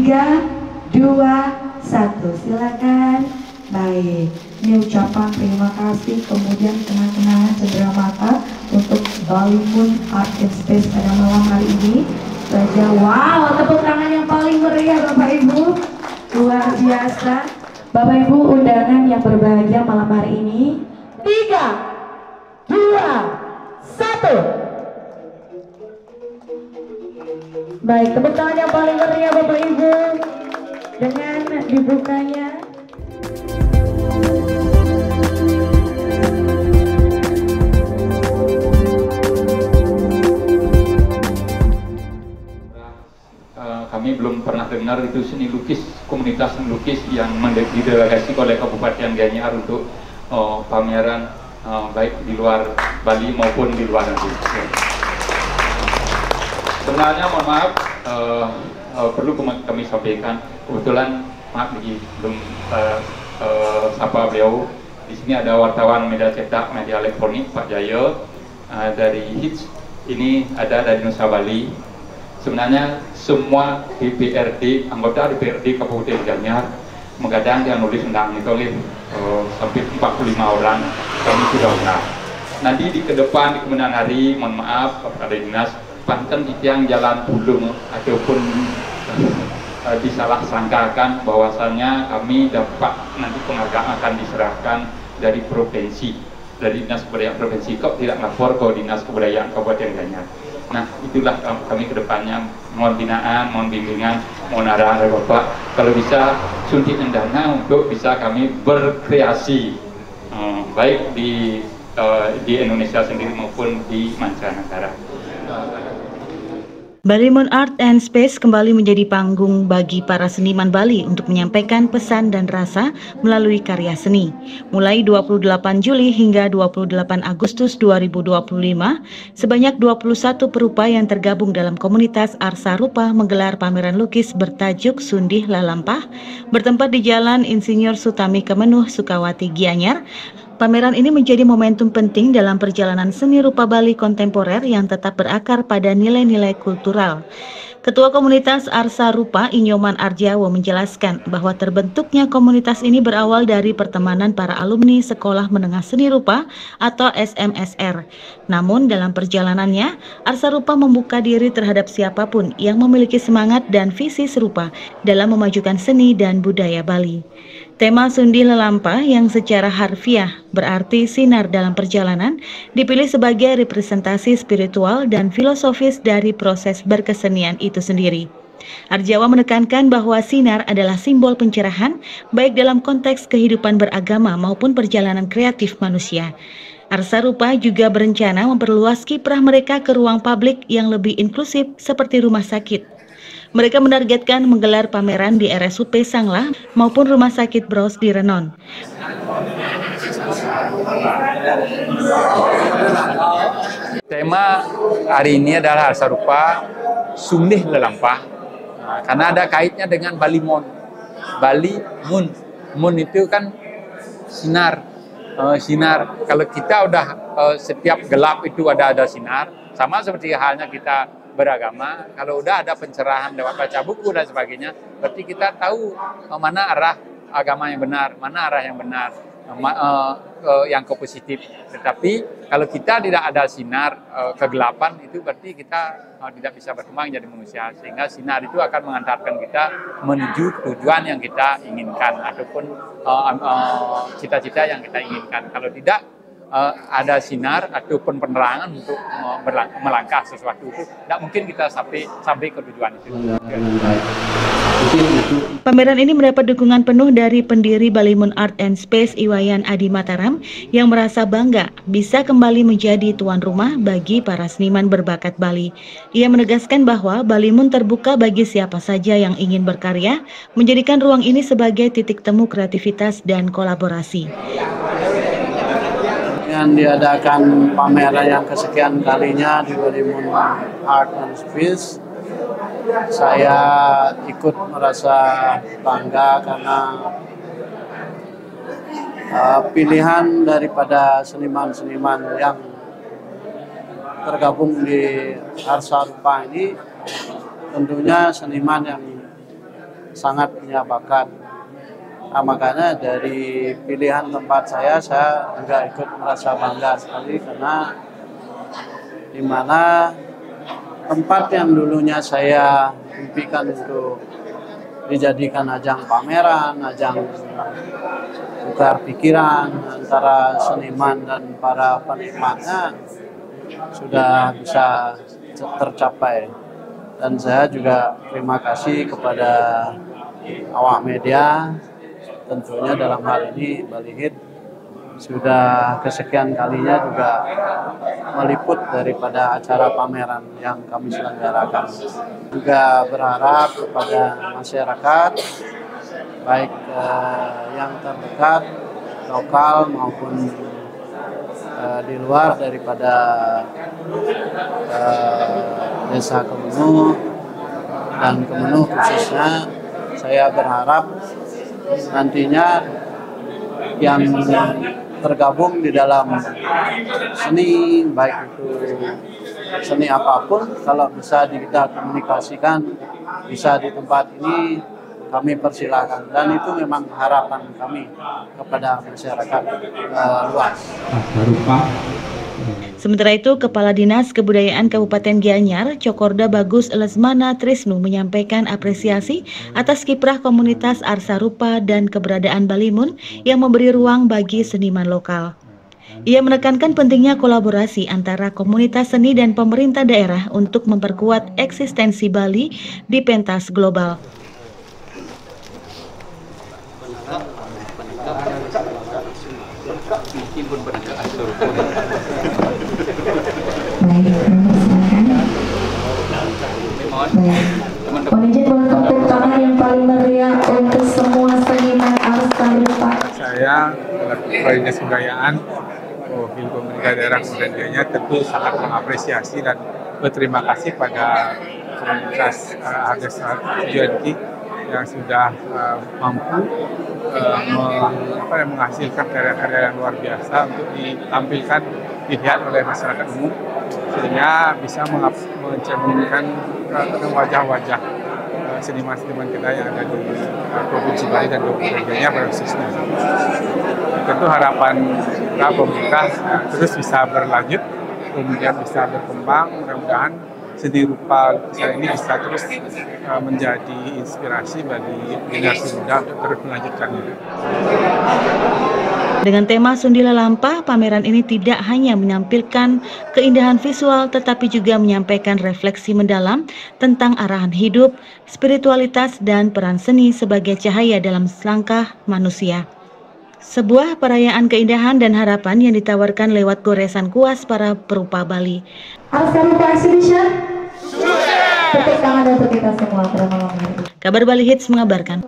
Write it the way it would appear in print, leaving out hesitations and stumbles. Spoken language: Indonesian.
3, 2, 1, silakan. Baik, ini ucapan terima kasih, kemudian kenang-kenangan cendera mata untuk Balimun Art and Space pada malam hari ini. Saja, wow, tepuk tangan yang paling meriah Bapak Ibu, luar biasa. Bapak Ibu undangan yang berbahagia malam hari ini. 3, 2, 1. Baik, tepuk tangan yang paling meriah Bapak Ibu dengan dibukanya. Kami belum pernah dengar itu seni lukis, komunitas seni lukis yang didelegasi oleh Kabupaten Gianyar untuk pameran baik di luar Bali maupun di luar negeri. Sebenarnya mohon maaf, perlu kami sampaikan, kebetulan maaf belum sapa beliau. Di sini ada wartawan media cetak, media elektronik Pak Jaya dari HITS, ini ada dari Nusa Bali. Sebenarnya semua DPRD, anggota DPRD Kabupaten Gianyar mengadang yang nulis undang itu sampai 45 orang kami sudah undang. Nanti di kedepan di kemudian hari, mohon maaf kepada dinas, panten yang jalan pulung ataupun disalah sangkakan bahwasannya kami dapat nanti penghargaan akan diserahkan dari provinsi, dari dinas kebudayaan provinsi, kok tidak lapor ke dinas kebudayaan Kabupaten Gianyar. Nah, itulah kami kedepannya, mohon binaan, mohon bimbingan, mohon arahan dari Bapak, kalau bisa suntikan dana untuk bisa kami berkreasi baik di Indonesia sendiri maupun di mancanegara. Balimun Art and Space kembali menjadi panggung bagi para seniman Bali untuk menyampaikan pesan dan rasa melalui karya seni. Mulai 28 Juli hingga 28 Agustus 2025, sebanyak 21 perupa yang tergabung dalam komunitas Arsa Rupa menggelar pameran lukis bertajuk Sundih Lalampah bertempat di Jalan Insinyur Sutami Kemenuh, Sukawati, Gianyar. Pameran ini menjadi momentum penting dalam perjalanan seni rupa Bali kontemporer yang tetap berakar pada nilai-nilai kultural. Ketua Komunitas Arsa Rupa, Inyoman Arjawo, menjelaskan bahwa terbentuknya komunitas ini berawal dari pertemanan para alumni Sekolah Menengah Seni Rupa atau SMSR. Namun dalam perjalanannya, Arsa Rupa membuka diri terhadap siapapun yang memiliki semangat dan visi serupa dalam memajukan seni dan budaya Bali. Tema Sundih Lalampah yang secara harfiah berarti sinar dalam perjalanan dipilih sebagai representasi spiritual dan filosofis dari proses berkesenian itu sendiri. Arjawa menekankan bahwa sinar adalah simbol pencerahan baik dalam konteks kehidupan beragama maupun perjalanan kreatif manusia. Arsa Rupa juga berencana memperluas kiprah mereka ke ruang publik yang lebih inklusif seperti rumah sakit. Mereka menargetkan menggelar pameran di RSUP Sanglah maupun Rumah Sakit Bros di Renon. Tema hari ini adalah Arsa Rupa Sundih Lalampah, karena ada kaitnya dengan Balimun. Balimun, mun itu kan sinar. Sinar. Kalau kita udah setiap gelap itu ada sinar, sama seperti halnya kita beragama, kalau udah ada pencerahan lewat baca buku dan sebagainya, berarti kita tahu mana arah agama yang benar, mana arah yang benar, yang ke positif. Tetapi kalau kita tidak ada sinar kegelapan, itu berarti kita tidak bisa berkembang jadi manusia, sehingga sinar itu akan mengantarkan kita menuju tujuan yang kita inginkan ataupun cita-cita yang kita inginkan. Kalau tidak ada sinar ataupun penerangan untuk melangkah sesuatu itu, tidak mungkin kita sampai ke tujuan itu. Pameran ini mendapat dukungan penuh dari pendiri Balimun Art and Space Iwayan Adi Mataram yang merasa bangga bisa kembali menjadi tuan rumah bagi para seniman berbakat Bali. Ia menegaskan bahwa Balimun terbuka bagi siapa saja yang ingin berkarya, menjadikan ruang ini sebagai titik temu kreativitas dan kolaborasi. Yang diadakan pameran yang kesekian kalinya di Balimun Art and Space, saya ikut merasa bangga karena pilihan daripada seniman-seniman yang tergabung di Arsa Rupa ini tentunya seniman yang sangat punya bakat. Nah, makanya dari pilihan tempat saya juga ikut merasa bangga sekali karena di mana tempat yang dulunya saya impikan untuk dijadikan ajang pameran, ajang tukar pikiran antara seniman dan para penikmatnya sudah bisa tercapai. Dan saya juga terima kasih kepada awak media, tentunya dalam hal ini Balihit sudah kesekian kalinya juga meliput daripada acara pameran yang kami selenggarakan. Juga berharap kepada masyarakat, baik yang terdekat, lokal maupun di luar daripada Desa Kemenuh dan Kemenuh khususnya, saya berharap nantinya yang tergabung di dalam seni, baik itu seni apapun, kalau bisa kita komunikasikan, bisa di tempat ini, kami persilahkan. Dan itu memang harapan kami kepada masyarakat luas. Sementara itu, Kepala Dinas Kebudayaan Kabupaten Gianyar, Cokorda Bagus Lesmana Trisnu menyampaikan apresiasi atas kiprah komunitas Arsa Rupa dan keberadaan Balimun yang memberi ruang bagi seniman lokal. Ia menekankan pentingnya kolaborasi antara komunitas seni dan pemerintah daerah untuk memperkuat eksistensi Bali di pentas global. Mohon izin untuk tepuk tangan yang paling meriah untuk semua seniman Arsa Rupa. Saya Kepala Dinas Kebudayaan Wakil Pemerintah Daerah Kabupaten Gianyar tentu sangat mengapresiasi dan berterima kasih pada komunitas Arsa Juanki yang sudah mampu menghasilkan karya-karya yang luar biasa untuk ditampilkan, dilihat oleh masyarakat umum, sehingga bisa mencerminkan wajah-wajah seniman-seniman kita yang ada di Provinsi Bali dan Kabupaten Gianyar pada khususnya. Tentu harapan pemerintah terus bisa berlanjut, kemudian bisa berkembang, mudah-mudahan seni rupa lukisan ini bisa terus menjadi inspirasi bagi generasi muda untuk terus melanjutkannya. Dengan tema Sundila Lampa, pameran ini tidak hanya menampilkan keindahan visual, tetapi juga menyampaikan refleksi mendalam tentang arahan hidup, spiritualitas, dan peran seni sebagai cahaya dalam selangkah manusia. Sebuah perayaan keindahan dan harapan yang ditawarkan lewat goresan kuas para perupa Bali. Arsa Rupa Exhibition. Tepuk tangan untuk kita semua pada malam hari. Kabar Bali Hits mengabarkan.